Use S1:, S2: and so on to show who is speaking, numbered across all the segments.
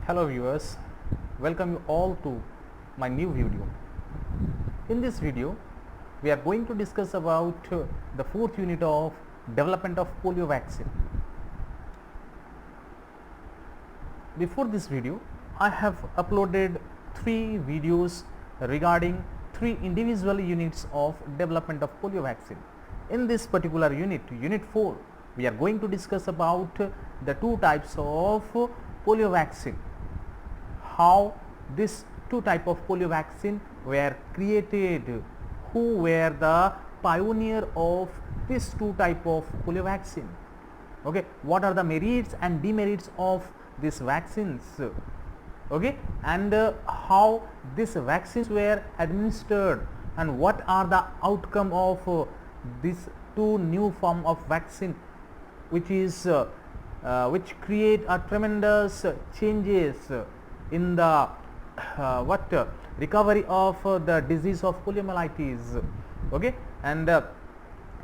S1: Hello viewers, welcome you all to my new video. In this video, we are going to discuss about the fourth unit of development of polio vaccine. Before this video, I have uploaded 3 videos regarding 3 individual units of development of polio vaccine. In this particular unit, Unit 4, we are going to discuss about the 2 types of polio vaccine, how these 2 type of polio vaccine were created, who were the pioneer of this 2 type of polio vaccine, okay, what are the merits and demerits of these vaccines, okay, and how these vaccines were administered and what are the outcome of these 2 new form of vaccine which create a tremendous changes in the recovery of the disease of poliomyelitis, okay, and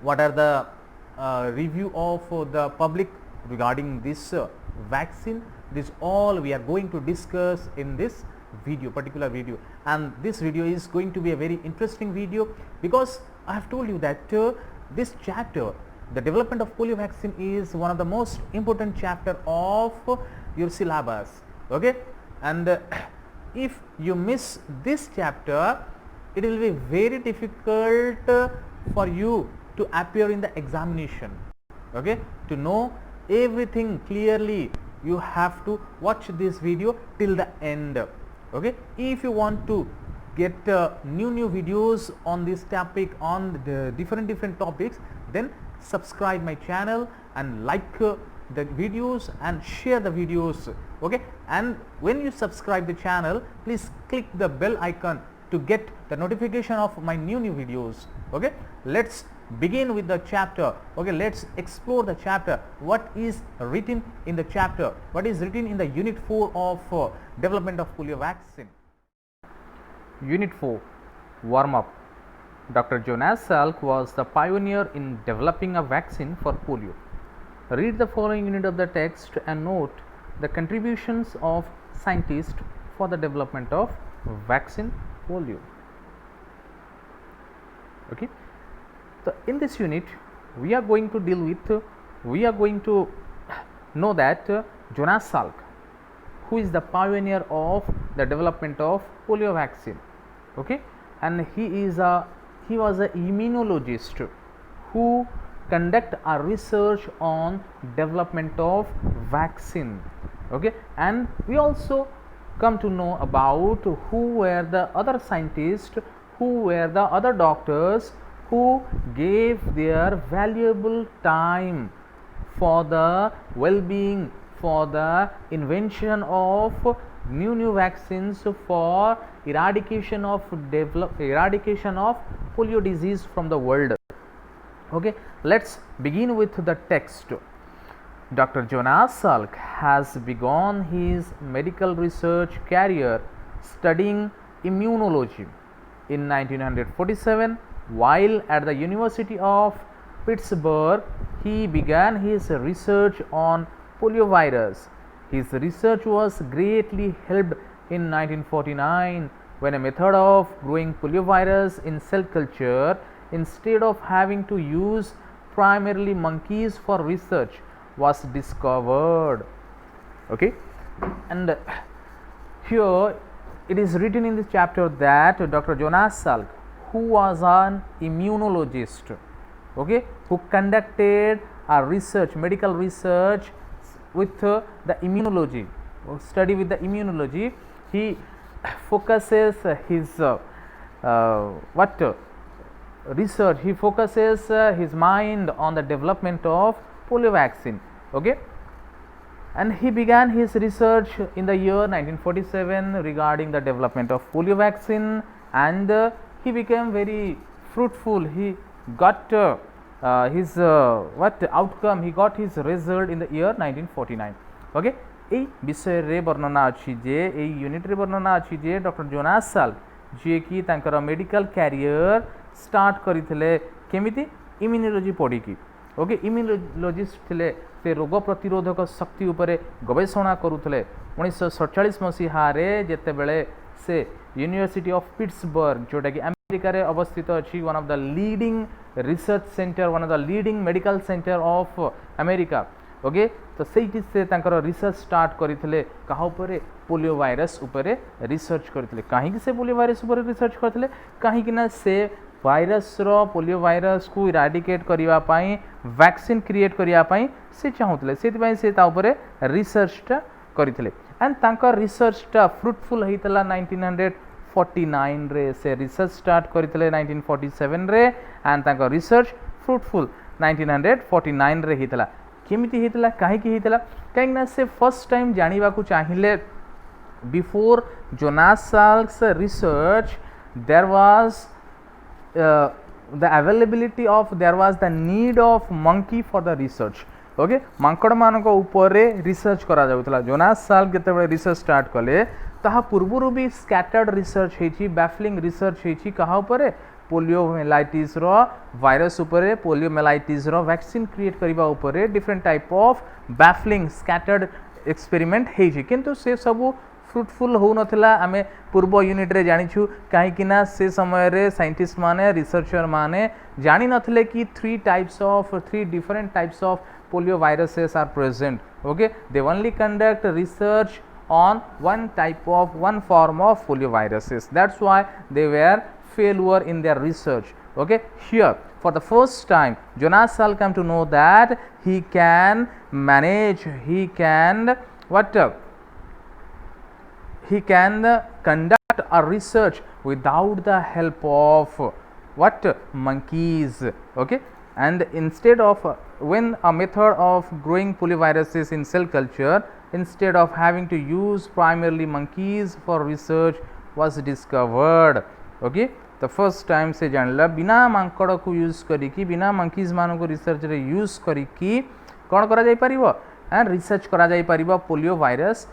S1: what are the review of the public regarding this vaccine. This all we are going to discuss in this particular video, and this video is going to be a very interesting video because I have told you that this chapter, the development of polio vaccine, is one of the most important chapter of your syllabus, okay, and if you miss this chapter, it will be very difficult for you to appear in the examination, okay. To know everything clearly, you have to watch this video till the end, okay. If you want to get new videos on this topic, on the different topics, then subscribe my channel and like the videos and share the videos, okay. And when you subscribe the channel, please click the bell icon to get the notification of my new videos, okay. Let's begin with the chapter, okay. Let's explore the chapter, what is written in the chapter, what is written in the Unit 4 of development of polio vaccine. Unit 4, warm up. Dr. Jonas Salk was the pioneer in developing a vaccine for polio. Read the following unit of the text and note the contributions of scientists for the development of vaccine polio, okay. So in this unit, we are going to know that Jonas Salk, who is the pioneer of the development of polio vaccine, okay, and he was an immunologist who conduct a research on development of vaccine, okay. And we also come to know about who were the other scientists, who were the other doctors who gave their valuable time for the well-being, for the invention of new vaccines for eradication of polio disease from the world, okay. Let's begin with the text. Dr. Jonas Salk has begun his medical research career studying immunology. In 1947, while at the University of Pittsburgh, he began his research on poliovirus. His research was greatly helped in 1949 when a method of growing poliovirus in cell culture, instead of having to use primarily monkeys for research, was discovered, okay. And here it is written in this chapter that Dr. Jonas Salk, who was an immunologist, okay, who conducted a research, medical research with the immunology, study with the immunology, he focuses his research, he focuses his mind on the development of polio vaccine, okay. And he began his research in the year 1947 regarding the development of polio vaccine, and he became very fruitful. He got his outcome, he got his result in the year 1949, okay. এই বিষয়ে বর্ণনা ଅଛି ଯେ এই ୟୁନିଟ୍ରେ ବର୍ଣ୍ଣନା ଅଛି ଯେ doctor Jonas ସାଲ୍କ, ଯିଏକି ତାଙ୍କର ମେଡ଼ିକାଲ କ୍ୟାରିୟର ଷ୍ଟାର୍ଟ କରିଥିଲେ କେମିତି, ଇମ୍ୟୁନୋଲୋଜି ପଢ଼ିକି, ओके इम्यूनोलॉजिस्ट थिले से रोग प्रतिरोधक शक्ति उपरे गवेषणा करुले 1947 मसीहा जेते बेले से यूनिवर्सिटी ऑफ पिट्सबर्ग जोटा कि अमेरिका रे अवस्थित अच्छी one of the leading research centre one of the leading medical centre of America okay तो सही से तांकर रिसर्च स्टार्ट करथिले कहा उपरे पोलियो वायरस उपरे रिसर्च करथिले काहे कि से पोलियो वायरस उपरे रिसर्च करथिले काहे कि ना से वायरस रो पोलियो वायरस को इराडिकेट करिवा पाई वैक्सीन क्रिएट करिया पाई से चाहुतले सेति पाई से ता उपरे रिसर्च टा करथिले एंड तांकर रिसर्च टा फ्रूटफुल हेतला 1949 रे से रिसर्च स्टार्ट करथिले 1947 रे एंड तांकर रिसर्च फ्रूटफुल 1949 रे हेतला केमिति हेतला काहे कि हेतला काहे ना से फर्स्ट टाइम जानिबा को चाहिले before Jonas Salk's research there was the availability of there was the need of monkey for the research okay Mankad मान उपरे रिसर्च करा जाउतला जोनास साल्क जते बेले रिसर्च स्टार्ट कले ताहा पूर्वरु भी स्कैटर्ड रिसर्च हेची बैफलिंग रिसर्च हेची कहा उपरे पोलियो मेलाइटिस रो वायरस उपरे पोलियो मेलाइटिस रो वैक्सीन क्रिएट करिबा उपरे different type of baffling scattered experiment हेची किंतु से सबु फ्रूटफुल हो नथिला आमे पूर्व यूनिट रे जानिछु काहे कि ना से समय रे साइंटिस्ट माने रिसर्चर माने जानि नथिले कि three different types of polio viruses are present okay they only conduct research on one form of polio viruses. That's why they were failure in their research. Okay, here for the first time Jonas Salk came to know that he can manage, he can conduct a research without the help of monkeys. Okay, and instead of when a method of growing polioviruses in cell culture, instead of having to use primarily monkeys for research was discovered. Okay, the first time से जानला बिना मांकड़ को use करिकी बिना monkeys मान को research रे use करिकी कौन करा जाई परिबो एंड रिसर्च करा जाई परिबो पोलियो वायरस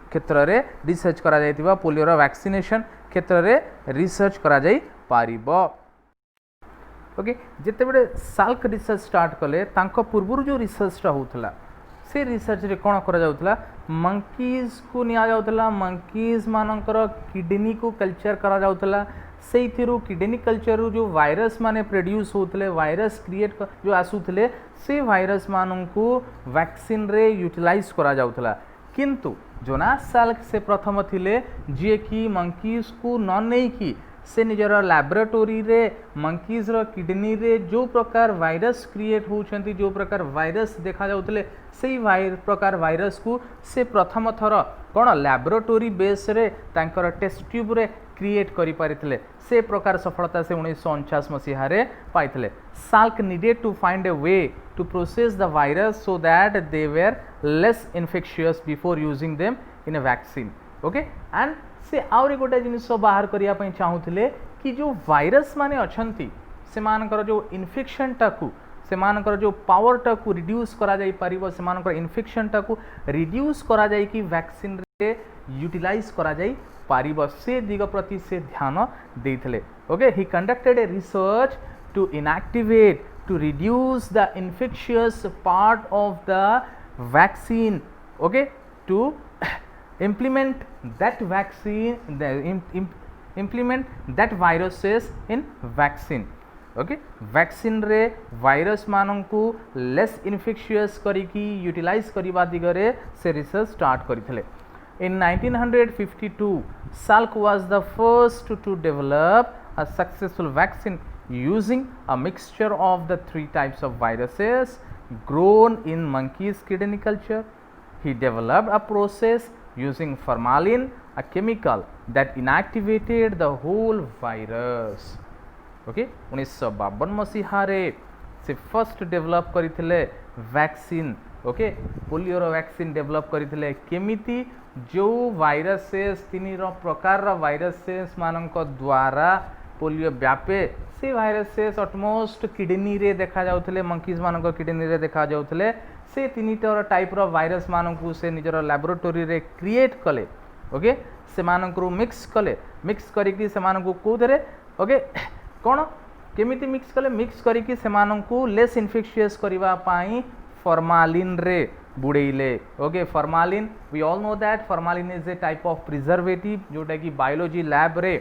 S1: क्षेत्र रे रिसर्च करा जाइतिबा पोलियो रो वैक्सीनेशन क्षेत्र रे रिसर्च करा जाई पारिबो. ओके जेते बेले साल्क रिसर्च स्टार्ट कले तांको पूर्वरु जो रिसर्च टा होतला से रिसर्च रे कोन करा जाउतला मंकीज को निया जाउतला मंकीज मानकर किडनी को कल्चर करा जाउतला से थिरु किडनी कल्चर रु जो वायरस माने प्रोड्यूस होतले वायरस क्रिएट जो आसुतले से वायरस मानन को वैक्सीन रे यूटिलाइज करा जाउतला किंतु जोनास साल्क से प्रथम थिले जे कि मंकीज को न नै कि से निजर लैबोरेटोरी रे मंकीज रो किडनी रे जो प्रकार वायरस क्रिएट होउछंती जो प्रकार वायरस देखा जाउतले सेही प्रकार वायरस को से प्रथम थर कोन लैबोरेटोरी बेस रे तांकर टेस्ट ट्यूब रे क्रिएट करि पारितले से प्रकार सफलता से 1949 मसीहा रे पाइतले. Salk needed to find a way to process the virus so that they were less infectious before using them in a vaccine. Okay and से आउरी गोटे जिनिस बाहर करिया पई चाहुतले कि जो वायरस माने अछंती से मानकर जो इन्फेक्शन टाकू से मानकर जो पावर टाकू रिड्यूस करा जाई परिबो से मानकर इन्फेक्शन टाकू रिड्यूस करा जाई कि वैक्सीन रे यूटिलाइज करा जाई पारिबो से दिग प्रति से ध्यान देइथले. Okay he conducted a research to inactivate to reduce the infectious part of the vaccine. Okay to implement that vaccine implement that viruses in vaccine. Okay vaccine रे virus मानन को less infectious करिकी utilize करिबा दिगरे से research start करिथले. In 1952 Salk was the first to develop a successful vaccine using a mixture of the three types of viruses grown in monkeys kidney culture. He developed a process using formalin, a chemical that inactivated the whole virus. Okay 1952 मसीहा रे से first develop करिथिले vaccine. Okay polio रो vaccine develop करिथिले केमिति जो viruses तिनी रो प्रकार रो वायरसेस मानक द्वारा पोलियो व्यापे से वायरसेस ऑलमोस्ट किडनी रे देखा जाउथले मंकीज मानक किडनी रे देखा जाउथले से तीनिटर टाइप रो वायरस मानकू से निजर लैबोरेटोरी रे क्रिएट कले. ओके से मानकरू मिक्स कले मिक्स करिकि से मानकू कोदरे ओके कोन केमिति मिक्स कले मिक्स करिकी सेमानंकु लेस इन्फेक्शियस करिवा पाई फॉर्मालिन रे बुड़ेइले okay formalin we all know that formalin is a type of preservative जोटा कि बायोलॉजी लैब रे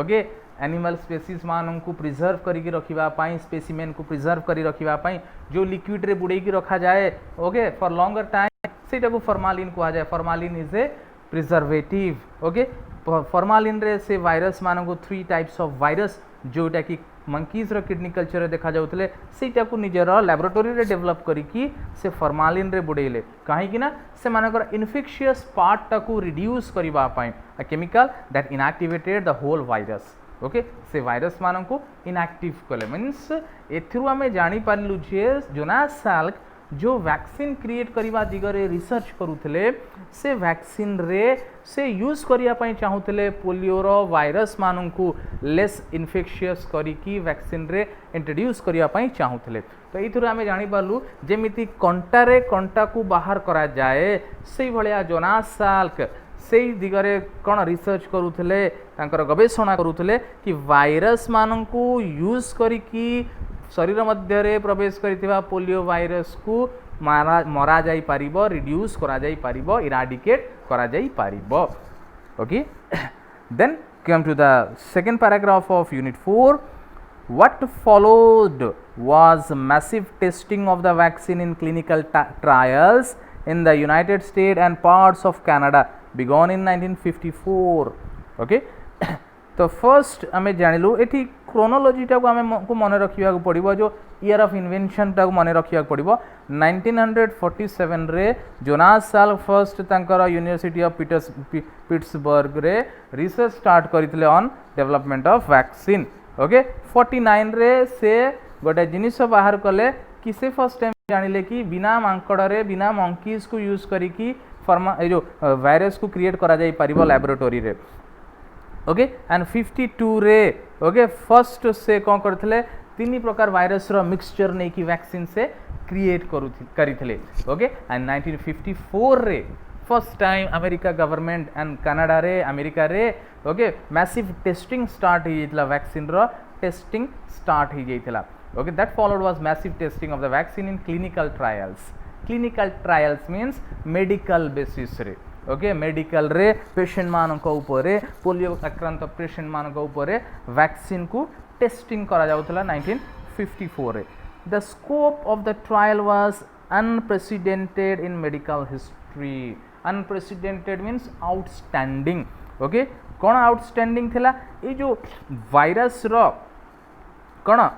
S1: ओके एनिमल स्पेसीज मानंकु प्रिजर्व करिकी रखिबा पाई स्पेसिमेन को प्रिजर्व करी रखिबा पाई जो लिक्विड रे बुड़ेइकी रखा जाए ओके फॉर लॉन्गर टाइम सेटा को फॉर्मालिन कहा जाए formalin is a preservative okay formalin रे से वायरस मानंकु 3 टाइप्स ऑफ वायरस जोटा कि मंकीज रो किडनी कल्चर देखा जाउतले सेटा को निजर लैबोरेटरी रे डेवलप करिकी से फॉर्मालिन रे बुड़ेइले काहे कि ना से मानकर इन्फेक्शियस पार्ट टाकू रिड्यूस करिबा पाई a chemical that inactivated the whole virus okay से वायरस मानन को इनएक्टिव कले मीन्स एथरु आमे जानि पारलु जे जोनास साल्क जो वैक्सीन क्रिएट करिबा दिगरे रिसर्च करूथले से वैक्सीन रे से यूज करिया पई चाहुथले पोलियो रो वायरस मानन को लेस इन्फेक्शियस करिकी वैक्सीन रे इंट्रोड्यूस करिया पई चाहुथले तो एथरु आमे जानि पारलु जेमिति कंटा रे कंटा को बाहर करा जाए सेई भलिया जोनास साल्क सेई दिगरे कौन रिसर्च करूथले तांकर गवेषणा करूथले कि वायरस मानंकु यूज करिकी शरीर मध्य रे प्रवेश करिथिबा पोलियो वायरस को मरा जाई पारिबो रिड्यूस करा जाई पारिबो इराडिकेट करा जाई पारिबो okay then come to the second paragraph of unit 4 what followed was massive testing of the vaccine in clinical trials in the United States and parts of Canada began in 1954 okay तो first आमे जानिलु एठी chronology टा को आमे को मन रखिया को पड़िबो जो ईयर ऑफ इन्वेंशन टा को मन रखिया को पड़िबो 1947 रे जोनास साल फर्स्ट तांकर यूनिवर्सिटी ऑफ पिट्सबर्ग रे रिसर्च स्टार्ट करितले on development of vaccine okay 49 रे से गोटे जिनिस बाहर कले कि से फर्स्ट टाइम जानिले कि बिना मांकड़ रे बिना मंकीज को यूज करिकी फर्मा जो वायरस को क्रिएट करा जाई परिबो लैबोरेटरी रे ओके एंड 52 रे ओके फर्स्ट से कौन करथिले तीन प्रकार वायरस रो मिक्सचर नै कि वैक्सीन से क्रिएट करिथिले ओके एंड 1954 रे first time America government and Canada रे अमेरिका रे ओके मैसिव टेस्टिंग स्टार्ट ही जैतला वैक्सीन रो टेस्टिंग स्टार्ट ही जैतला okay that followed was massive testing of the vaccine in clinical trials means medical basis रे okay medical रे patient मानक ऊपर पोलियो आक्रांत पेशेंट मानक ऊपर वैक्सीन को टेस्टिंग करा जाउतला 1954 रे the scope of the trial was unprecedented in medical history unprecedented means outstanding okay कौन आउटस्टैंडिंग थिला ए जो वायरस रो कौन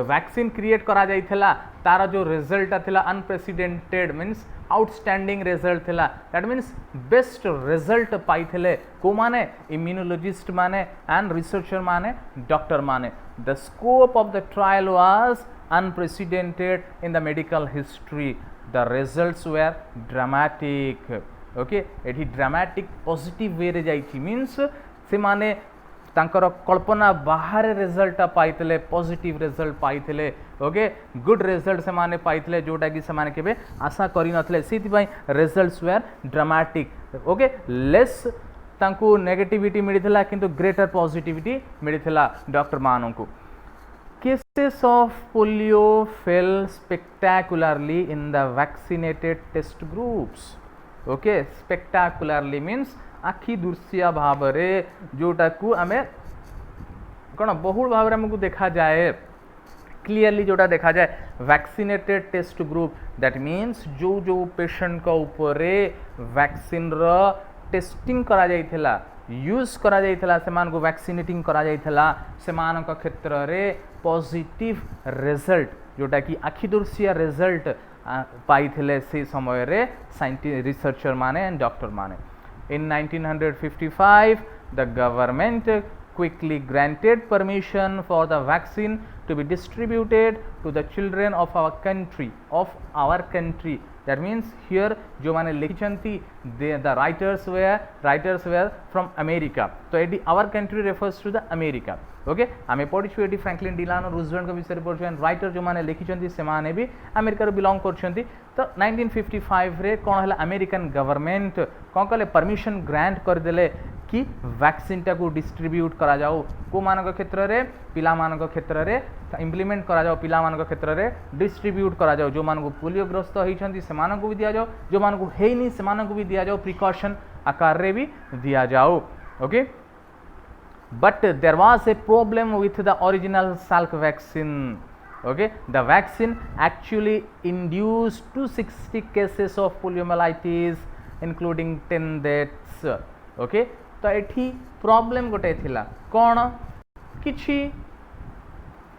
S1: वैक्सीन क्रिएट करा जाइथिला तार जो रिजल्ट थिला अनप्रेसिडेंटेड मींस आउटस्टैंडिंग रिजल्ट थिला दैट मींस बेस्ट रिजल्ट पाइथिले को माने इम्यूनोलॉजिस्ट माने एंड रिसर्चर माने डॉक्टर माने the scope of the trial was unprecedented in the medical history the results were dramatic okay एठी ड्रामेटिक पॉजिटिव वे रे जाइछि मींस से माने तांकर कल्पना बाहर रिजल्ट पाइथिले पॉजिटिव रिजल्ट पाइथिले ओके गुड रिजल्ट से माने पाइथिले जोटा कि से माने केबे आशा करि नथले सेति पई results were dramatic okay less तांको नेगेटिविटी मिलिथिला किंतु ग्रेटर पॉजिटिविटी मिलिथिला डॉक्टर माननकु cases of polio fell spectacularly in the vaccinated test groups okay spectacularly means आखि दुर्सिया भाव रे जोटा को आमे कौन बहुल भाव रे हमको देखा जाए क्लियरली जोटा देखा जाए vaccinated test group that means जो जो पेशेंट का ऊपर वैक्सीन रो टेस्टिंग करा जाइथिला यूज करा जाइथिला सेमान को वैक्सीनेटिंग करा जाइथिला सेमान का क्षेत्र रे पॉजिटिव रिजल्ट जोटा कि आखि दुर्सिया रिजल्ट पाइथिले से समय रे साइंटिस्ट रिसर्चर माने एंड डॉक्टर माने In 1955, the government quickly granted permission for the vaccine to be distributed to the children of our country. That means here जो माने लिखिचंती the writers were from America. तो एडी our country refers to the America. Okay आमे पढिछु एडी Franklin Delano Roosevelt को विषय पढिछु एंड राइटर जो माने लिखिचंती से माने भी अमेरिका रो बिलोंग करछंती तो 1955 रे कोन हला अमेरिकन गवर्नमेंट कोन कले परमिशन ग्रांट कर देले कि वैक्सीन टा को डिस्ट्रीब्यूट करा जाओ को मानक क्षेत्र रे पिला मानक क्षेत्र रे इम्प्लीमेंट करा जाओ पिला मानक क्षेत्र रे डिस्ट्रीब्यूट करा जाओ जो मानक पोलियो ग्रस्त होइछंती से मानक भी दिया जाओ जो मानक हेनी से मानक भी दिया जाओ प्रिकॉशन आकार रे भी दिया जाओ okay but there was a problem with the original Salk vaccine okay the vaccine actually induced 260 cases of poliomyelitis including 10 deaths okay तो एठी प्रॉब्लम गोटे थिला कोन किछि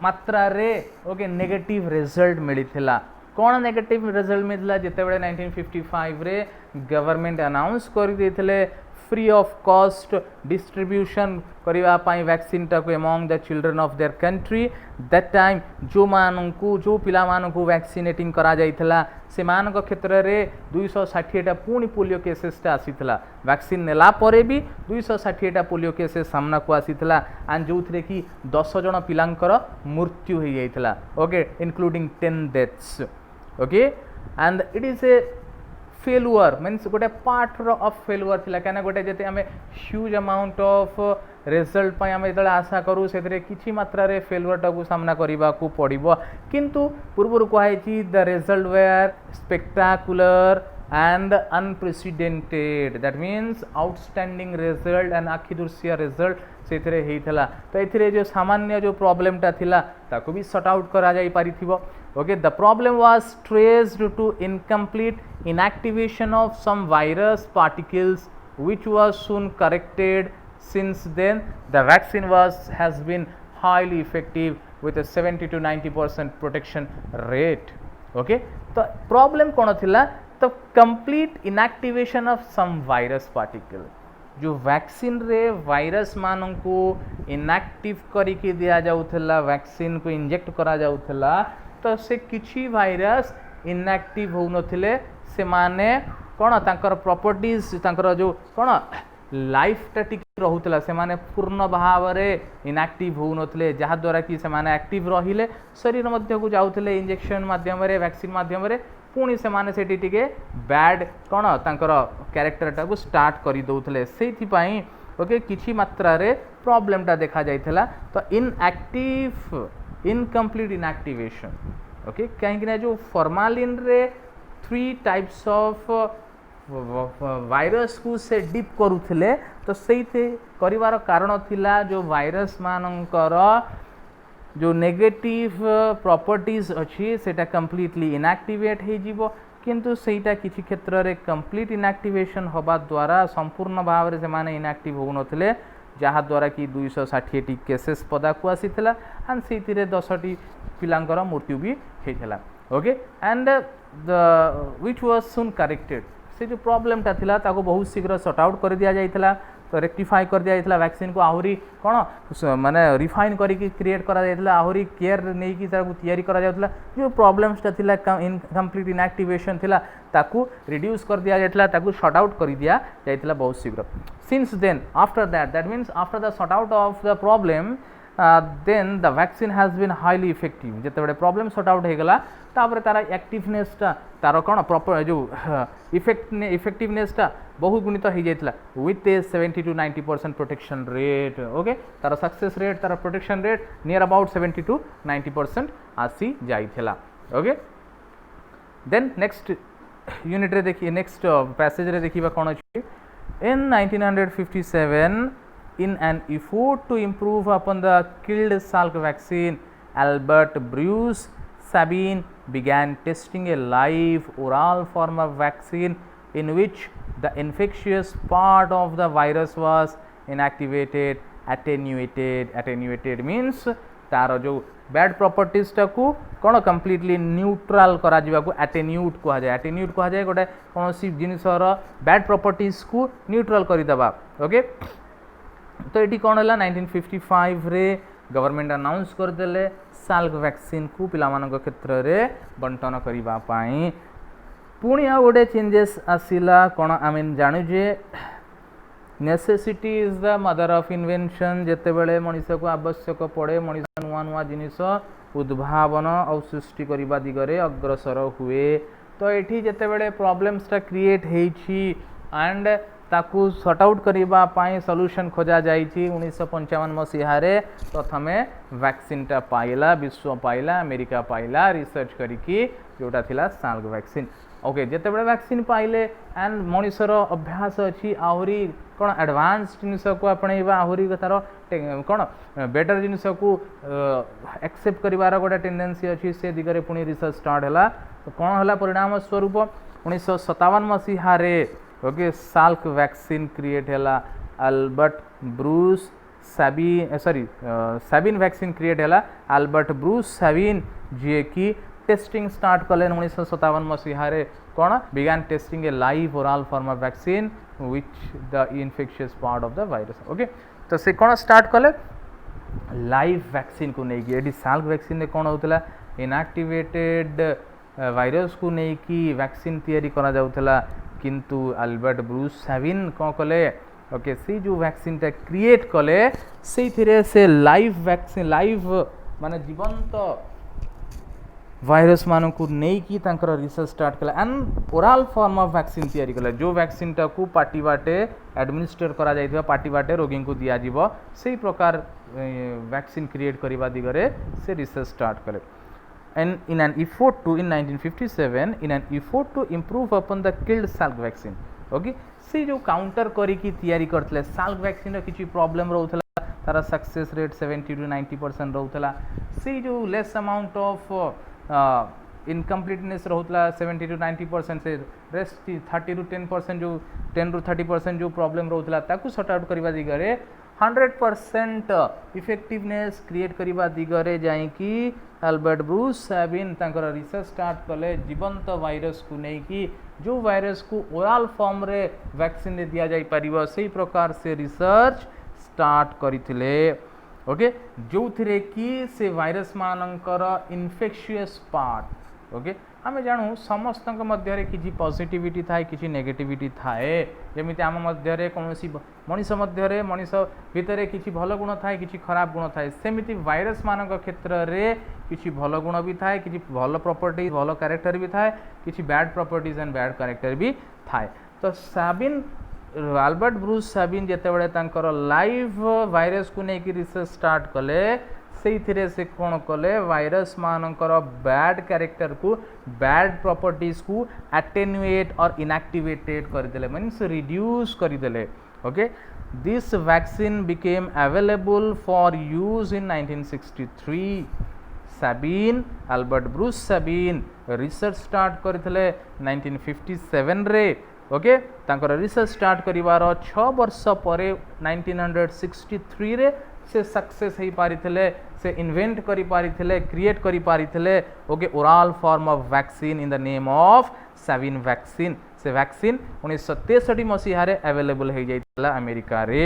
S1: मात्रा रे ओके नेगेटिव रिजल्ट मिलिथिला कोन नेगेटिव रिजल्ट मिलला जेते बेले 1955 रे गवर्नमेंट अनाउंस कर देथिले फ्री ऑफ कॉस्ट डिस्ट्रीब्यूशन करिवा पाई वैक्सीन टाको among the children of their country that time जो मानकू जो पिला मानकू वैक्सीनेटिंग करा जाइथला से मानक क्षेत्र रे 260 टा पुनी पोलियो केसेस टा आसीथला वैक्सीन नेला परे भी 260 टा पोलियो केसेस सामना को आसीथला एंड जोथरे कि 10 जण पिलांकर मृत्यु हो जाइथला okay including 10 deaths okay and it is a failure means गोटे पार्ट ऑफ फेलुअर थिला कना गोटे जते हमें ह्यूज अमाउंट ऑफ रिजल्ट पय हमें जतले आशा करू सेतरे किछि मात्रा रे फेलुअर टाकू सामना करिबा को पड़िबो किंतु पूर्वरु कहै छी the result were spectacular and unprecedented that means outstanding result and आखिदुर्सिया result सेथरे हेइथला तो एथिरे जो सामान्य जो प्रॉब्लम ता थिला ताको भी सॉर्ट आउट करा जाई पारिथिबो okay the problem was traced to incomplete inactivation of some virus particles which was soon corrected since then the vaccine has been highly effective with a 70 to 90% protection rate okay तो problem कोन थिला तो complete inactivation of some virus particle जो vaccine रे virus मानन को inactive करिके दिया जाउथला वैक्सीन को इंजेक्ट करा जाउथला तो से किछि वायरस इनएक्टिव हो नथिले से माने कोन तांकर प्रॉपर्टीज तांकर जो कोन लाइफ टा टिक रहुतला से माने पूर्ण भाव रे इनएक्टिव हो नथिले जहा द्वारा कि से माने एक्टिव रहिले शरीर मध्य को जाउथले इंजेक्शन माध्यम रे वैक्सीन माध्यम रे पुणी से माने सेठी टिके बैड कोन तांकर कैरेक्टर टा को स्टार्ट करि दउथले सेथि पई ओके किछि मात्रा रे प्रॉब्लम टा देखा जाइथला तो इनएक्टिव इनकम्प्लीट इनएक्टिवेशन ओके कहीं कि जो फॉर्मालिन रे 3 टाइप्स ऑफ वायरस को से डिप करूथिले तो सेइथे करिवार कारण थिला जो वायरस मानकर जो नेगेटिव प्रॉपर्टीज अच्छी सेटा कंप्लीटली इनएक्टिवेट हो जीवो किंतु सेटा किछि क्षेत्र रे कंप्लीट इनएक्टिवेशन होबा द्वारा संपूर्ण भाव रे से माने इनएक्टिव हो नथिले जहा द्वारा कि 260 टी केसेस पदा को आसीथिला एंड सेतिरे 10 टी पिलांकर मृत्यु भी हेथिला okay and the which was soon corrected से जो प्रॉब्लम ता थिला ताको बहुत शीघ्र सॉर्ट आउट कर दिया जाइथिला तो रेक्टिफाई कर दिया जाइथिला वैक्सीन को आहुरी कोन माने रिफाइन करिके क्रिएट करा जाइथिला आहुरी केयर नै कि ताको तयारी करा जाउथिला जो प्रॉब्लम्स ता थिला इनकम्प्लीट इनएक्टिवेशन थिला ताको रिड्यूस कर दिया जाइथिला ताको सॉर्ट आउट कर दिया जाइथिला बहुत शीघ्र since then after that means after the sort out of the problem then the vaccine has been highly effective जते बडे प्रॉब्लम सॉर्ट आउट हे गला तापर तारा एक्टिवनेस ता तारो कोन प्रॉपर जो इफेक्टिवनेस ता बहुत गुणित हो जाइतला with a 70 to 90% protection rate okay तारो सक्सेस रेट तारो protection rate near about 70 to 90% आसी जाइथला ओके देन नेक्स्ट यूनिट रे देखिए नेक्स्ट पैसेज रे देखिबा कोन अछि इन 1957 in an effort to improve upon the killed Salk vaccine, Albert Bruce Sabine began testing a live oral form of vaccine in which the infectious part of the virus was inactivated, attenuated means तार जो bad properties टा को कोन completely neutral करा जिबा को एटेन्यूट कहा जाए गोटे कोनोसी जिनिसर बैड प्रॉपर्टीज को न्यूट्रल करि दबा ओके तो ये कौन है 1955 रे गवर्नमेंट अनाउंस करदेले साल्क वैक्सीन को पिला मानक क्षेत्र रे बंटन करिबा पाई पुणी आ गोटे चेंजेस आसिला कौन आम जानु जे necessity is the mother of invention जेते बेले मनुष्य को आवश्यक पड़े मनुष्य नुआ नुआ जिनिस उद्भावन और सृष्टि करिबा दिगरे अग्रसर हुए तो एठी जेते बेले प्रॉब्लम्स टा क्रिएट हेछि एंड ताकू सॉर्ट आउट करबा पाई सॉल्यूशन खोजा जाइछि 1955 मसीहा रे प्रथमे वैक्सीन टा पाइला विश्व पाइला अमेरिका पाइला रिसर्च करिकी जोटा थिला साल्क वैक्सीन ओके जेते बडे वैक्सीन पाइले एंड मनुष्यर अभ्यास अछि आहुरी कोन एडवांस जिनिस को आपणैबा आहुरी तार कोन बेटर जिनिस को एक्सेप्ट करिवार गोटे टेंडेंसी अछि से दिगरे पुनी रिसर्च स्टार्ट हला तो कोन हला परिणाम स्वरूप 1957 मसीहा रे ओके साल्क वैक्सीन क्रिएट हला Albert Bruce Sabin vaccine create हला अल्बर्ट ब्रूस सैबिन जे की टेस्टिंग स्टार्ट कले 1957 मसीहा रे कोन began testing a live oral form of vaccine which the infectious part of the virus okay तो से कोन स्टार्ट कले लाइव वैक्सीन को नहीं एडी साल्क वैक्सीन ने कोन होतला इनएक्टिवेटेड वायरस को नहीं की वैक्सीन तैयारी करा जाउतला किंतु अल्बर्ट ब्रूस सैबिन कोन कले ओके सी जो वैक्सीन टा क्रिएट कले से थिरे से लाइव वैक्सीन लाइव माने जीवंत वायरस मानू को नहीं कि तांकर रिसर्च स्टार्ट कला and oral form of vaccine तैयारी कला जो वैक्सीन टा को पार्टी बाटे एडमिनिस्टर करा जाइथिबा पार्टी बाटे रोगी को दिया जीवो सेही प्रकार वैक्सीन क्रिएट करिबा दिगरे से रिसर्च स्टार्ट कले and in an effort to in 1957 in an effort to improve upon the killed salk vaccine okay से जो काउंटर करी की तैयारी करथले साल्क वैक्सीन रो किछि प्रॉब्लम रहउथला तारा सक्सेस रेट 70 to 90% रहउथला से जो लेस अमाउंट ऑफ इनकम्प्लीटनेस रहउथला 70 to 90% से रेस्ट 30 to 10% जो 10 to 30% जो प्रॉब्लम रहउथला ताकू सॉर्ट आउट करिबा दिगरे 100% इफेक्टिवनेस क्रिएट करिबा दिगरे जाई कि अल्बर्ट ब्रूस सैबिन तांकर रिसर्च स्टार्ट कले जीवंत वायरस को नहीं कि जो वायरस को ओरल फॉर्म रे वैक्सीन दे दिया जाई परिबो सेही प्रकार से रिसर्च स्टार्ट करिथिले ओके जो थिरे कि से वायरस मानकर इन्फेक्शियस पार्ट ओके आमे जानू समस्त मध्य किसी पॉजिटिविटी थाए किसी नेगेटिविटी थाए जमिति आम मध्य कौन मनीष मध्य मनीष भितर किसी भल गुण थाए किसी खराब गुण थाए सेमिति वायरस मानक क्षेत्र रे किसी भल गुण भी थाए किसी भल प्रॉपर्टी भल कैरेक्टर भी थाए किसी bad properties and bad character भी थाए तो सैबिन अल्बर्ट ब्रूस सैबिन जेतेबेले तांकर लाइव वायरस को लेकिन रिसर्च स्टार्ट कले से कौन कले वायरस मानकर बैड कैरेक्टर को बैड प्रॉपर्टीज को एटेन्युएट और इनएक्टिवेटेड करदेले मीन्स रिड्यूस करदेले okay this vaccine became available for use in 1963 Sabin Albert Bruce Sabin research start करथिले 1957 रे ओके तांकर रिसर्च स्टार्ट करिवार 6 वर्ष परे 1963 रे से सक्सेस ही पारिथिले से इन्वेंट करि पारिथिले क्रिएट करि पारिथिले okay oral form of vaccine in the name of Sabin vaccine से वैक्सीन 1963 मसीहा रे अवेलेबल हो जाइतला अमेरिका रे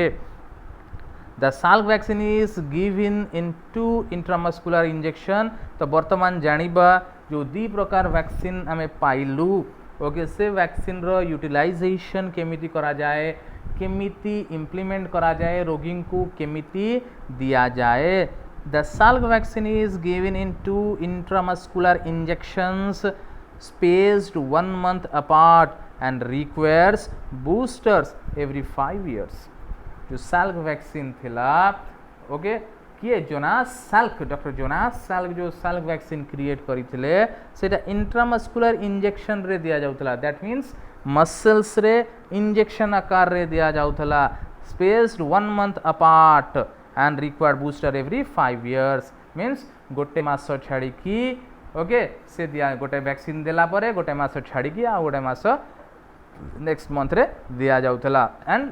S1: the Salk vaccine is given in 2 intramuscular injection तो वर्तमान जानिबा जो दी प्रकार वैक्सीन हमें पाइलु ओके से वैक्सीन रो यूटिलाइजेशन केमिति करा जाए केमिति इम्प्लीमेंट करा जाए रोगी को केमिति दिया जाए the Salk vaccine is given in 2 intramuscular injections spaced 1 month apart and requires boosters every 5 years जो साल्क वैक्सीन थिला ओके किए Jonas Salk doctor Jonas Salk जो साल्क वैक्सीन क्रिएट करिथिले सेटा इंट्रामस्कुलर इंजेक्शन रे दिया जाउतला दैट मीन्स मसल्स रे इंजेक्शन आकार रे दिया जाउतला spaced 1 month apart and required booster every 5 years मीन्स गोटे मास छाड़ी की ओके से दिया गोटे वैक्सीन देला परे गोटे मास छाड़ी की आ गोटे मास नेक्स्ट मंथ रे दिया जाउतला एंड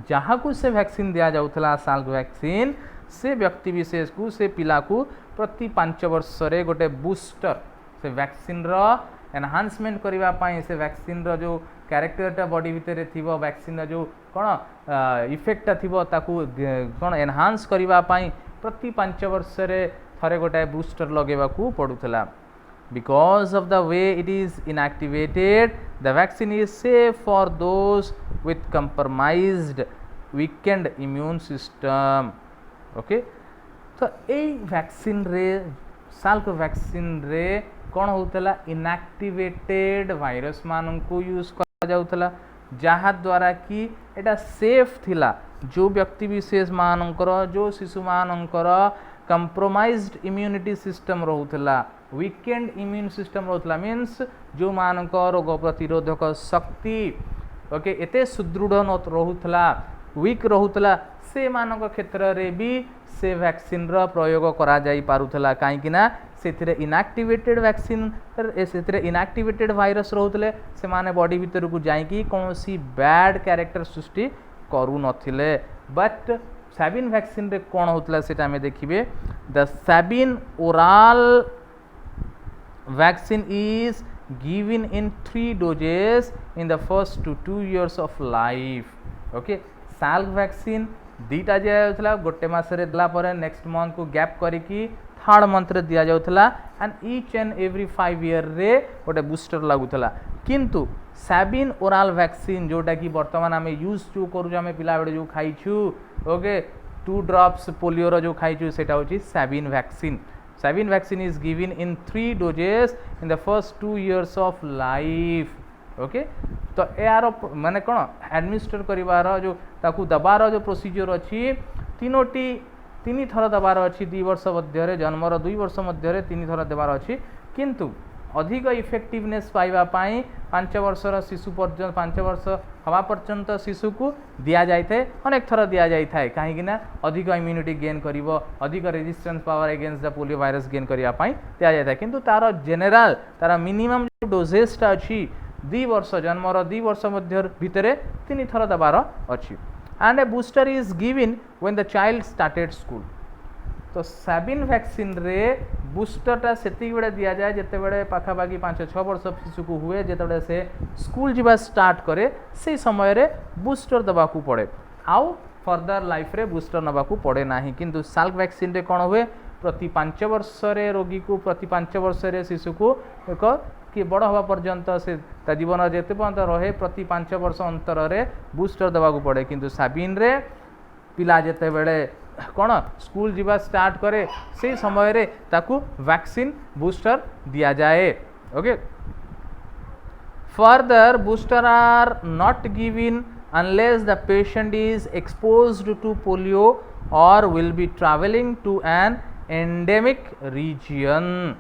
S1: जहाँ को से वैक्सीन दिया जाउतला साल्क वैक्सीन से व्यक्ति विशेष को से पिला को प्रति 5 वर्ष रे गोटे बूस्टर से वैक्सीन रो एनहांसमेंट करिवा पाई से वैक्सीन रो जो कैरेक्टरटा बॉडी भितर थिबो वैक्सीन रो जो कोन इफेक्टटा थिबो ताकू कोन एनहांस करिवा पाई प्रति 5 वर्ष रे थरे गोटे बूस्टर लगेबा को पडुथला because of the way it is inactivated the vaccine is safe for those with compromised weakened immune system okay तो ए वैक्सीन रे साल्क वैक्सीन रे कौन होतला इनएक्टिवेटेड वायरस मान को यूज करा जाउतला
S2: जहाँ द्वारा कि एटा सेफ थिला जो व्यक्ति विशेष मानकर जो शिशु मानकर कंप्रोमाइज्ड इम्यूनिटी सिस्टम रोला वीकेंड इम्यून सिस्टम रोला मीन्स जो मानक रोग प्रतिरोधक शक्ति ओके एते सुदृढ़ न रोला वीक रोला से मानक क्षेत्र रे भी से वैक्सीन रो प्रयोग करा जाई पारुथला काहेकि ना से इनएक्टिवेटेड वैक्सीन से इनएक्टिवेटेड वायरस रोते से माने बॉडी भीतर को जाइकी कौन सी बैड कैरेक्टर सृष्टि करू नथिले बट सैबिन वैक्सीन रे कौन होतला सेटा हमें देखिबे the Sabin oral vaccine is given in 3 doses in the first 2 years of life okay Salk vaccine दीटा दिया गोटे मसरे देला परे नेक्स्ट मंथ को गैप करिकी थर्ड मंथ रे दिया जाउथला and each and every 5 year रे गोटे बूस्टर लागुथला किंतु सैबिन ओराल वैक्सीन जोटा कि वर्तमान आम यूज जो करूँ आम पिला बेले जो खाइछु ओके 2 drops पोलियो जो खाइछु सेटा होची Sabin vaccine Sabin vaccine is given in 3 doses in the first 2 years of life okay तो यार माने कौन एडमिनिस्टर करिवार जो ताकू दबार जो प्रोसीजर अच्छी तीन थर दबार अच्छी 2 वर्ष मध्य जन्मर 2 वर्ष मध्य 3 थर देवार अच्छी किंतु अधिक इफेक्टिवनेस पाइबा पाई 5 वर्षर शिशु पर्यंत 5 वर्ष हवा पर्यंत शिशु को दिया जाए अनेक थर दि जाए कहीं अधिक इम्यूनिटी गेन कर अधिक resistance power against the polio virus gain करने दि जाए किंतु तार जेनेल तार मिनिमम जो डोजेसटा अच्छी 2 वर्ष जन्मर 2 वर्ष मध्य भितर 3 थर दबार अच्छी and A booster is given when the child started school तो सैबिन वैक्सीन रे बूस्टरटा से बेले दि जाए जिते बड़े पाखापाखि 5-6 वर्ष शिशु को हुए जिते से स्कूल जीवा स्टार्ट करे से समय रे बूस्टर दबा को पड़े आउ फर्दर लाइफ रे बूस्टर नबा को पड़े ना किंतु साल्क वैक्सीन रे कौन हुए प्रति 5 वर्ष रे रोगी को प्रति 5 वर्ष रे शिशु को एक कि बड़ हवा पर्यंत से जीवन जिते पर्यंत रहे प्रति 5 वर्ष अंतर रे बूस्टर दबा को पड़े किंतु सैबिन रे पिला जिते बेले कौन स्कूल जीवा स्टार्ट करे से समय रे ताकू वैक्सीन बूस्टर दिया जाए okay further booster are not given unless the patient is exposed to polio or will be travelling to an endemic region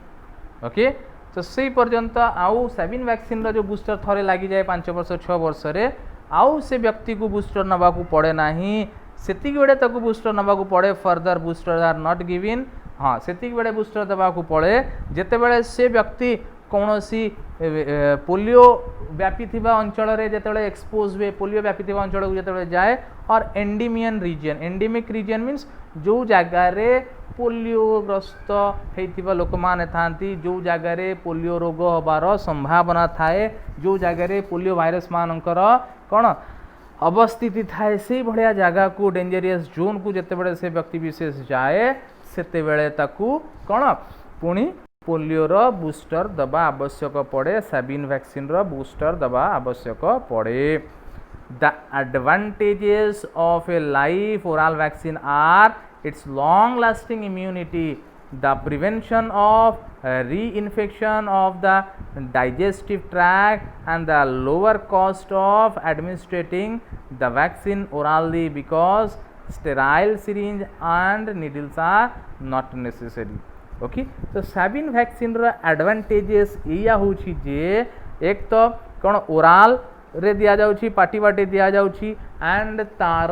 S2: okay तो से पर्यंत आउ सैबिन वैक्सीन जो बूस्टर थरे लगी जाए 5 वर्ष 6 वर्ष रे आउ से व्यक्ति को बूस्टर नबा को पड़े नहीं सेति बेले ताकू बूस्टर नबा को पड़े further booster are not given हाँ सेति बेले बूस्टर देवा को पड़े जेते बेले से व्यक्ति कौन सी पोलियो व्यापी थिबा अंचल रे जेते एक्सपोज हुए पोलियो व्यापी थिबा अंचल को जेते जाए और endemic region endemic region means जो जगह रे पोलियोग्रस्त होइथिबा लोक माने थांती जो जगह रे पोलियो रोग होबार संभावना थाए जो जगह रे पोलियो वायरस मानकर कौन अवस्थिति थाए से भाया जगह को डेंजरियस जोन को जिते बड़े से व्यक्ति विशेष जाए सेते बेले ताकू कौन पुणी पोलियो रो बूस्टर दबा आवश्यक पड़े सैबिन वैक्सीन रो बूस्टर दबा आवश्यक पड़े the advantages of a live oral vaccine are its long lasting immunity the prevention of reinfection of the digestive tract and the lower cost of administering the vaccine orally because sterile syringe and needles are not necessary okay तो Sabin vaccine रो advantages या होची जे एक तो कौन oral रे दिया जाउची पाटी बाटे दिया जाउची एंड तार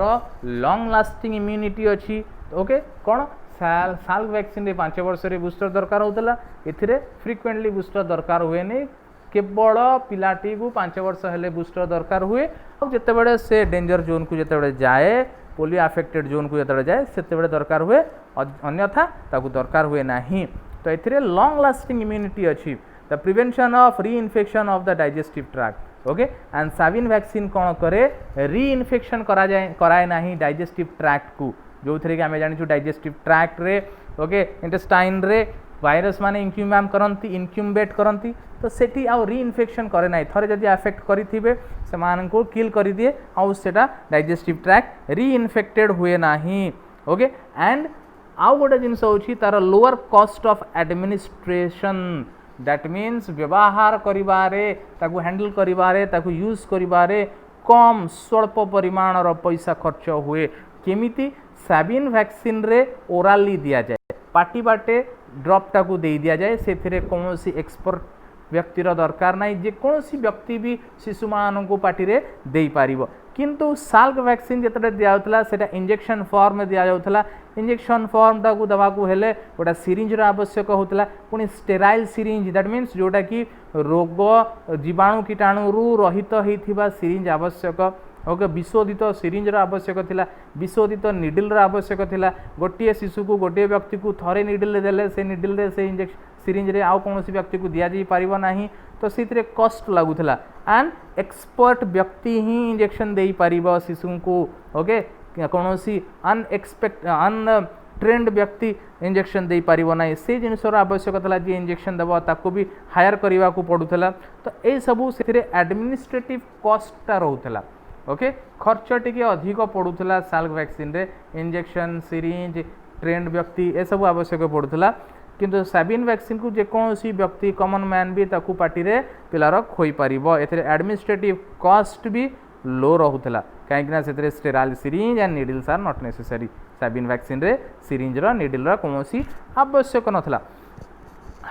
S2: लॉन्ग लास्टिंग इम्यूनिटी अच्छी ओके कौन साल्क वैक्सीन रे 5 वर्ष रे बूस्टर दरकार होतला एथिरे फ्रिक्वेंटली बूस्टर दरकार हुए नहीं केवल पिलाटी को 5 वर्ष हेले बूस्टर दरकार हुए और जिते बड़े से डेंजर जोन को जिते बड़े जाए पोलियो अफेक्टेड जोन को जिते जाए सेते बड़े दरकार हुए अन्यथा ताकू दरकार हुए नहीं तो एथिरे लॉन्ग लास्टिंग इम्यूनिटी अच्छी द प्रिवेंशन ऑफ री infection of the digestive tract okay and Sabin vaccine कौन करे री इन्फेक्शन कराए नहीं डाइजेस्टिव ट्रैक्ट को जो थे कि आम जानी डाइजेस्टिव ट्रैक्ट रे ओके इंटेस्टाइन रे वायरस माने इंक्यूम्याम करती इनक्यूम्बेट करती तो सेठी आउ री इन्फेक्शन करे ना थरे जदि अफेक्ट करेंगे से को किल कर दिए आउ सेटा डाइजेस्टिव ट्रैक्ट री इन्फेक्टेड हुए ना ओके एंड आउ गोटे जिनस होची तार lower cost of administration that means व्यवहार करिबारे ताकू हैंडल करिबारे ताकू यूज करिबारे कम स्वल्प परिमाणर पैसा खर्च हुए केमिति साबिन वैक्सीन रे ओराली दिया जाए पाटी बाटे ड्रपटा को दे दिया जाए से कौन एक्सपर्ट व्यक्तिर दरकार ना जेकोसी व्यक्ति भी शिशु मान को पाटी रे दे पारिबो किंतु साल्क वैक्सीन जिते दिया सेटा इंजेक्शन फॉर्म दिया जाउथला इंजेक्शन फॉर्म टाक दवाकू हेले गोटा सिरिंज आवश्यक होता पुणी स्टेराइल सिरिंज दैट मीन्स जोटा कि रोग जीवाणु कीटाणु रहित होता सिरिंज आवश्यक ओके विशोधित सिरिंजर आवश्यक थिला विशोधित निडिल आवश्यक थिला गोटे शिशु को गोटे व्यक्ति को थरे निडिल देले से निडिल रे से इंजेक्शन सिरिंज रे आउ कौन व्यक्ति को दिया जाई पारिबो नाही तो से कस्ट लगुला एंड एक्सपर्ट व्यक्ति ही इंजेक्शन दे पारिबो शिशु को ओके कौन अन ट्रेंड व्यक्ति इंजेक्शन दे पारिबो नाही से जिनसर आवश्यक था जी इंजेक्शन देव ताको भी हायर करने को पड़ूला तो ये सबू से एडमिनिस्ट्रेटिव कस्टा रोला ओके खर्च टी अधिक पड़ूला साल्क वैक्सीन रे इंजेक्शन सिरिंज ट्रेंड व्यक्ति ये सब आवश्यक पड़ूला किंतु साबिन वैक्सीन को जेकोसी व्यक्ति कॉमन मैन भी ताकू पार्टी रे पिलार खोई पारिबो एथिरे एडमिनिस्ट्रेटिव कॉस्ट भी लो रहूला कहीं से sterile syringe and needles are not necessary Sabin vaccine रे सिरिंज रो निडल रो कोनोसी आवश्यक नथला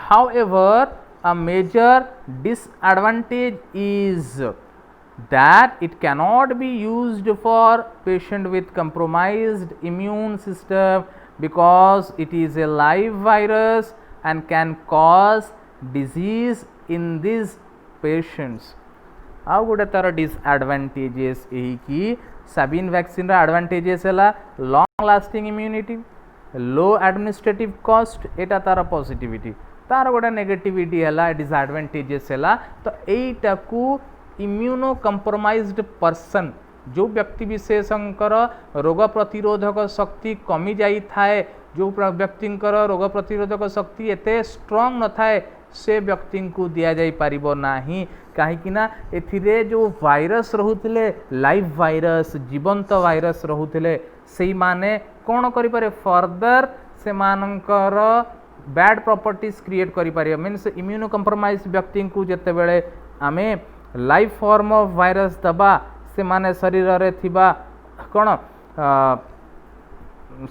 S2: however a major disadvantage is that it cannot be used for patient with compromised immune system because it is a live virus and can cause disease in these patients. आउ गोटे तार disadvantages यही कि साबिन vaccine advantages है long lasting immunity low administrative cost एटा तार positivity तार गोटे negativity है डिसएडवांटेजेस है तो यहीटा को इम्यूनो कंप्रोमाइज्ड पर्सन जो व्यक्ति विशेषकर रोग प्रतिरोधक शक्ति कमी जाई थाए जो व्यक्तिंकर रोग प्रतिरोधक शक्ति एते स्ट्रॉन्ग न थाए से व्यक्ति को दिया जाई पारिबो नाही कहीं एथिरे जो वायरस रहुथिले लाइव वायरस जीवंत वायरस रहुथिले सेई माने कोन करि पारे फर्दर से मानकर बैड प्रॉपर्टीज क्रिएट करि पारे मीन्स इम्यूनो कंप्रोमाइज्ड व्यक्ति को जते बेले आमे लाइव फॉर्म ऑफ वायरस दबा से माने शरीर रे थिबा कोन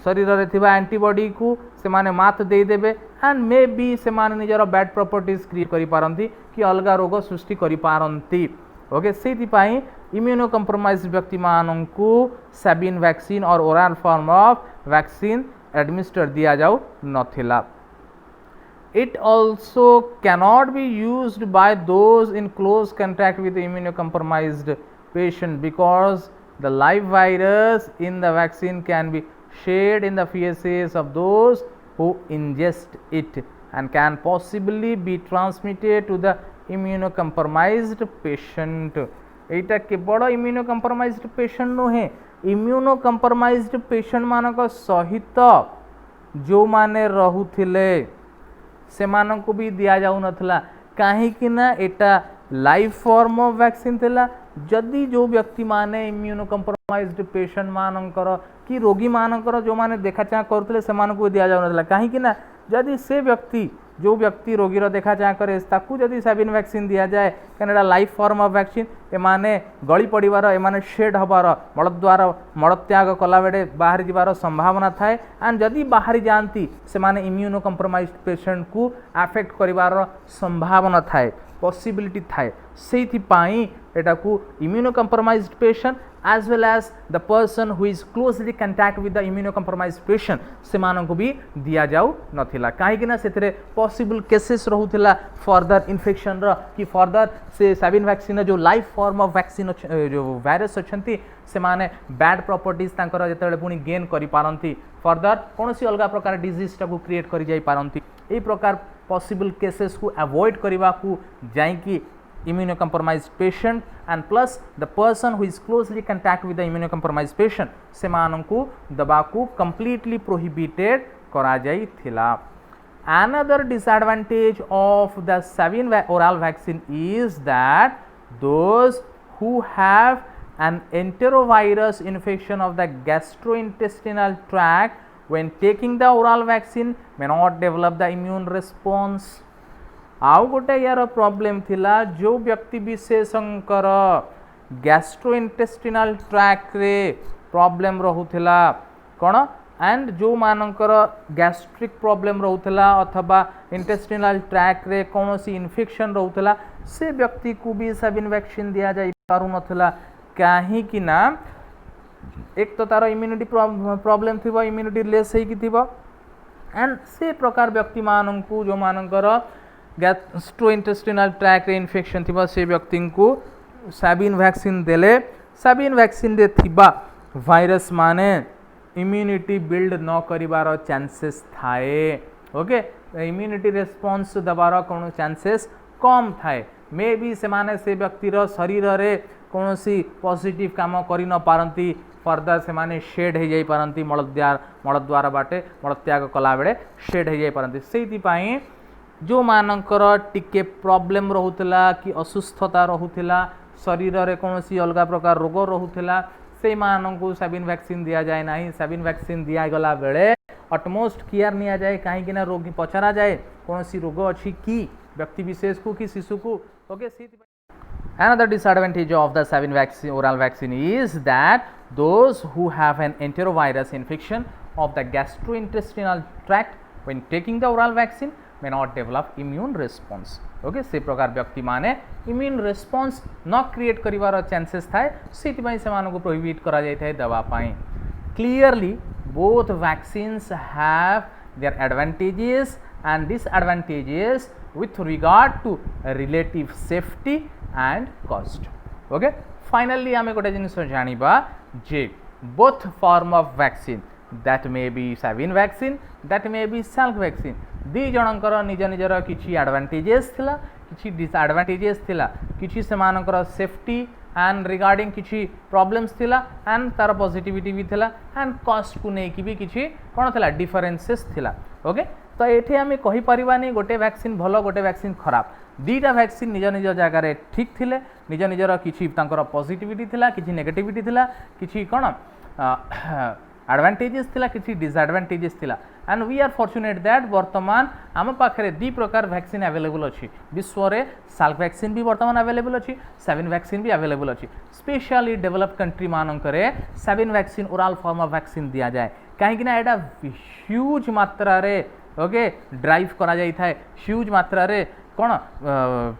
S2: शरीर रे थिबा एंटीबॉडी को से माने मात दे देबे एंड मे बी से माने निजर बैड प्रॉपर्टीज क्रिएट करि पारंती कि अलगा रोग सृष्टि करि पारंती ओके सेति पई इम्यूनो कंप्रोमाइज्ड व्यक्ति माननकु साबिन वैक्सीन और oral form of vaccine administer दिया जाऊ नथिला It also cannot be used by those in close contact with the immunocompromised patient because the live virus in the vaccine can be shared in the feces of those who ingest it and can possibly be transmitted to the immunocompromised patient. एटा केवल immunocompromised patient नुहे immunocompromised patient मानक सहित जो माने रहुथिले से मानन को भी दिया जाऊ नथला काहे कि ना एटा लाइव फॉर्म ऑफ वैक्सीन थिला जदि जो व्यक्ति माने इम्यूनो कंप्रोमाइज्ड पेशेंट मानकर कि रोगी मानकर जो माने देखा चाह करथले से मानन को दिया जाऊ नथला काहे कि ना जदि से व्यक्ति जो व्यक्ति रोगी देखा चाह करे ताकू जदि साबिन वैक्सीन दिया जाए कनेडा लाइव फॉर्म ऑफ वैक्सीन एमाने गली पड़िबार एमाने शेड हबार मलद्वार मलत्याग कला बेले बाहरी जीवार संभावना थाए एंड जदि बाहरी जाती से माने इम्यूनो कंप्रोमाइज्ड पेशेंट को अफेक्ट करिवार संभावना थाए पॉसिबिलिटी थाए सेइथिपाई एटा को immuno compromised patient as well as the person who is closely contact with the immunocompromised patient से मानन को भी दिया जाऊ नथिला काहे कि ना सेथरे पॉसिबल केसेस रहुथिला फर्दर इन्फेक्शन र कि फर्दर से साबिन वैक्सीन जो लाइव फॉर्म ऑफ वैक्सीन जो वायरस अछंती से माने बैड प्रॉपर्टीज तांकर जेतेबेले पुनी गेन करि पारंती फर्दर कोनोसी अलगा प्रकार डिजीज टाको क्रिएट करि जाई पारंती एई प्रकार पॉसिबल केसेस को अवॉइड करिवा को जाई कि immunocompromised patient and plus the person who is closely contact with the immunocompromised patient से मानन को दबा को completely prohibited करा जाई थिला. Another disadvantage of the Sabin oral vaccine is that those who have an enterovirus infection of the gastrointestinal tract when taking the oral vaccine may not develop the immune response. आउ गोटे यार problem थिला जो व्यक्ति विशेषकर gastrointestinal track रे problem रहूथिला कौन and जो मानकर गैस्ट्रिक प्रॉब्लम रहूथिला अथवा इंटेस्टिनल ट्रैक रे कौन सी इन्फेक्शन रहूथिला से व्यक्ति को भी सबिन वैक्सीन दिया जाई पारु नथिला काहे कि ना एक तो तार इम्यूनिटी प्रॉब्लम थी इम्यूनिटी लेस हो एंड से प्रकार व्यक्ति मानू जो मानकर गैस्ट्रोइंटेस्टिनल ट्रैक रे इन्फेक्शन थी से व्यक्ति को सबिन वैक्सीन देले सबिन वैक्सीन दे थिबा वायरस माने इम्यूनिटी बिल्ड न करिवार चांसेस थाए ओके इम्यूनिटी रेस्पॉन्स दबार कौन चांसेस कम थाए मे बी से माने से व्यक्तिर शरीर रे कौन सी पॉजिटिव काम करि न पारंती फर्दर से माने शेड हो जाई पारंती मलद्वार बाटे मलत्याग कला बेले शेड हो जाई पारंती सेति पई जो मानकर टिके प्रॉब्लम रहूथिला कि असुस्थता रहूथिला शरीर रे कौन सी अलग प्रकार रोग रहूथिला से मानू सबिन वैक्सीन दिया जाए ना सबिन वैक्सीन दिया गला बेले अटमोस्ट केयर निया जाए कहीं ना रोगी पचरा जाए कौन सी रोग अच्छी कि व्यक्ति विशेष को कि शिशु को okay Another disadvantage of the Sabin vaccine, oral vaccine is that those who have an enterovirus infection of the gastrointestinal tract when taking the oral vaccine may not develop immune response. Okay, से प्रकार व्यक्ति माने immune response न create करिवार chances थाए सेति पई से मानको prohibit करा जाय थाए दवा पाई. Clearly both vaccines have their advantages and disadvantages with regard to relative safety and cost. Okay, finally आमे गोटे जिनिस जानिबा जे both form of vaccine that may be Sabin vaccine that may be Salk vaccine दी जनकर निज निजर किछि advantages थिला किछि disadvantages थिला किछि सेमानकर सेफ्टी एंड रिगार्डिंग किछि प्रॉब्लम्स थिला एंड तार पॉजिटिविटी भी थिला एंड कॉस्ट को नै कि भी किछि कोन थिला डिफरेंसेस थिला ओके तो एठी आमे कहि परिबानी गोटे वैक्सीन भलो गोटे वैक्सीन खराब दीटा वैक्सीन निज निज जगह रे ठीक थिले निज निजर किछि तांकर पॉजिटिविटी थिला किछि नेगेटिविटी थिला किछि कोन एडवांटेजेस थिला किछि डिसएडवांटेजेस थिला and we are fortunate that वर्तमान आम पाखे दी प्रकार वैक्सीन अवेलेबल अच्छी विश्व रे साल्क वैक्सीन भी वर्तमान अवेलेबल अच्छी सबिन वैक्सीन भी अवेलेबल अच्छी स्पेशली डेवलप कंट्री मानकरे Sabin vaccine oral form of vaccine दिया जाए कहीं ना एटा ह्यूज मात्रा रे ओके ड्राइव करा जाई थाए ह्यूज मात्रा रे कौन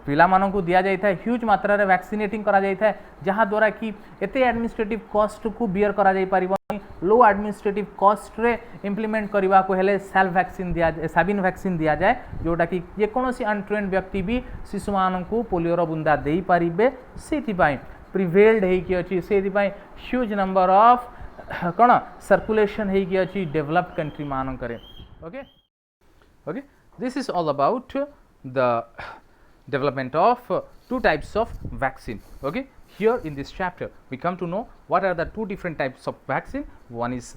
S2: पिला मानू दि जाए ह्यूज मात्रा रे वैक्सीनेटिंग करा जाए जहाँ द्वारा कि एते एडमिनिस्ट्रेटिव कॉस्ट को बियर करा जाई परिबनी लो एडमिनिस्ट्रेटिव कॉस्ट रे इम्प्लीमेंट करने को हेले सेल्फ वैक्सीन दिया जाए सबिन वैक्सीन दिया जाए जोटा कि जेकोसी अनट्रेन्ड व्यक्ति भी शिशु मानू पोलियोर बुंदा दे पारिबे सेतिपाई प्रिवेल्ड हेकी अछि सेतिपाई ह्यूज नंबर ऑफ कौन सर्कुलेशन हेकी अछि डेवलप्ड कंट्री मानकरे okay okay this is all about the development of two types of vaccine. Okay, here in this chapter we come to know what are the two different types of vaccine. One is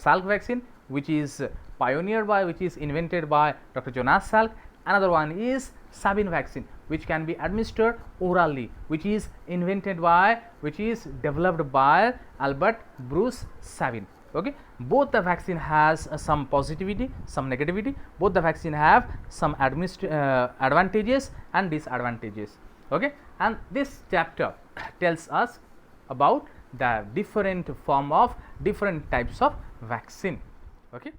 S2: Salk vaccine, which is pioneered by, which is invented by Dr. Jonas Salk. Another one is Sabin vaccine, which can be administered orally, which is invented by, which is developed by Albert Bruce Sabin. Okay, both the vaccine has some positivity, some negativity. Both the vaccine have some advantages and disadvantages. Okay, and this chapter tells us about the different form of different types of vaccine. Okay.